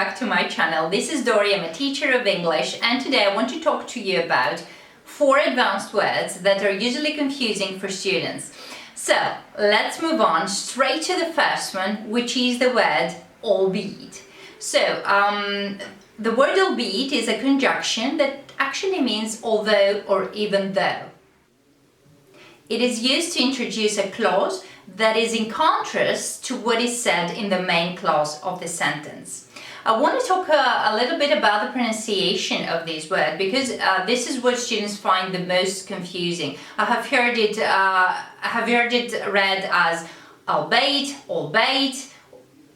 back to my channel. This is Dori, I'm a teacher of English, and today I want to talk to you about 4 advanced words that are usually confusing for students. So let's move on straight to the first one, which is the word albeit. So the word albeit is a conjunction that actually means although or even though. It is used to introduce a clause that is in contrast to what is said in the main clause of the sentence. I want to talk a little bit about the pronunciation of this word because this is what students find the most confusing. I have heard it read as albeit, albeit,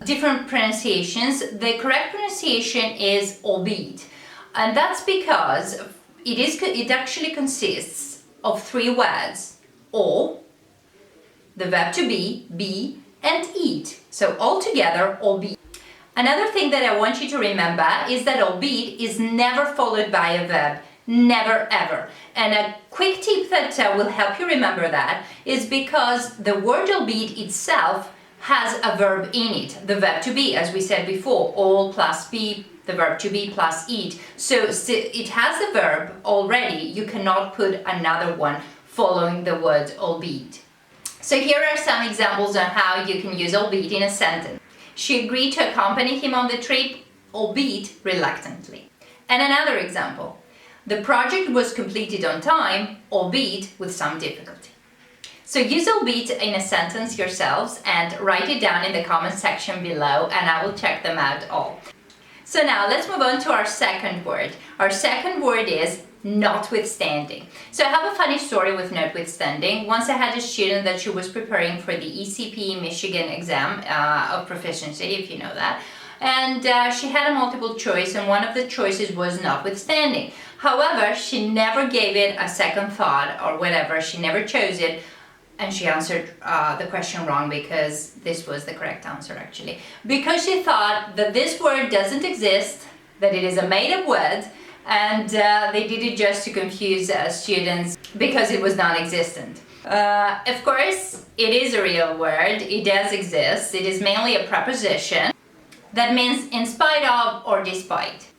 different pronunciations. The correct pronunciation is albeit, and that's because it actually consists of 3 words: al, the verb to be, and eat. So altogether, albeit. Another thing that I want you to remember is that albeit is never followed by a verb. Never ever. And a quick tip that will help you remember that is because the word albeit itself has a verb in it. The verb to be, as we said before, al plus be, the verb to be plus eat. So it has a verb already. You cannot put another one following the word albeit. So here are some examples on how you can use albeit in a sentence. She agreed to accompany him on the trip, albeit reluctantly. And another example. The project was completed on time, albeit with some difficulty. So use albeit in a sentence yourselves and write it down in the comment section below, and I will check them out all. So now let's move on to our second word. Our second word is notwithstanding. So I have a funny story with notwithstanding. Once I had a student that she was preparing for the ECP Michigan exam of proficiency, if you know that, and she had a multiple choice, and one of the choices was notwithstanding. However, she never gave it a second thought or whatever, she never chose it, and she answered the question wrong because this was the correct answer actually. Because she thought that this word doesn't exist, that it is a made-up word, and they did it just to confuse students because it was non-existent. Of course, it is a real word, it does exist, it is mainly a preposition that means in spite of or despite.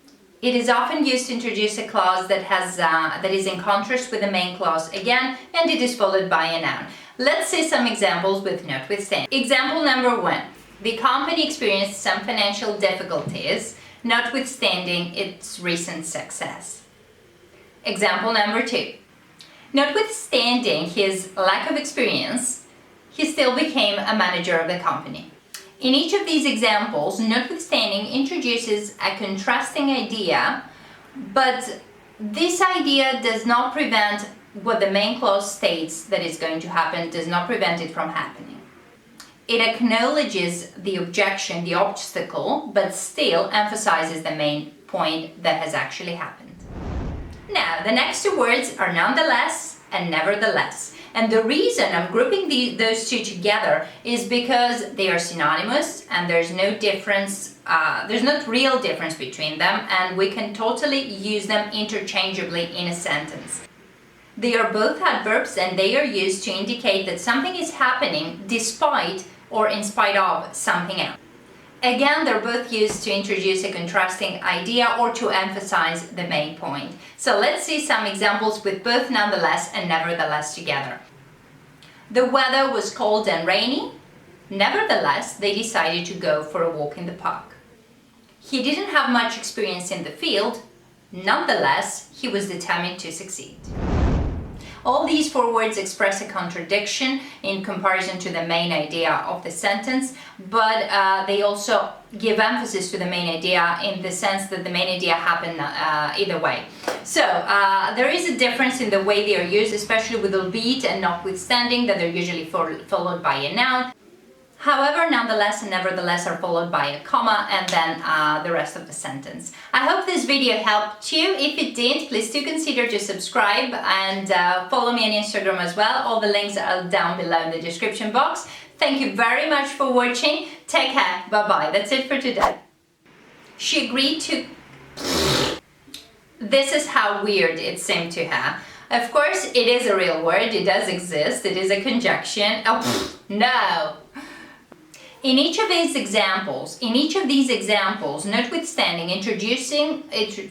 It is often used to introduce a clause that is in contrast with the main clause again, and it is followed by a noun. Let's see some examples with notwithstanding. Example number 1. The company experienced some financial difficulties, notwithstanding its recent success. Example number 2. Notwithstanding his lack of experience, he still became a manager of the company. In each of these examples, notwithstanding introduces a contrasting idea, but this idea does not prevent what the main clause states that is going to happen, does not prevent it from happening. It acknowledges the objection, the obstacle, but still emphasizes the main point that has actually happened. Now, the next 2 words are nonetheless and nevertheless. And the reason I'm grouping those 2 together is because they are synonymous and there's no difference, there's not real difference between them, and we can totally use them interchangeably in a sentence. They are both adverbs and they are used to indicate that something is happening despite or in spite of something else. Again, they're both used to introduce a contrasting idea or to emphasize the main point. So let's see some examples with both nonetheless and nevertheless together. The weather was cold and rainy. Nevertheless, they decided to go for a walk in the park. He didn't have much experience in the field. Nonetheless, he was determined to succeed. All these 4 words express a contradiction in comparison to the main idea of the sentence, but they also give emphasis to the main idea in the sense that the main idea happened either way. So there is a difference in the way they are used, especially with albeit and notwithstanding, that they're usually followed by a noun. However, nonetheless and nevertheless are followed by a comma and then the rest of the sentence. I hope this video helped you. If it did, please do consider to subscribe and follow me on Instagram as well. All the links are down below in the description box. Thank you very much for watching. Take care. Bye-bye. That's it for today. She agreed to... This is how weird it seemed to her. Of course, it is a real word. It does exist. It is a conjunction. Oh, no. In each of these examples, notwithstanding, introducing it.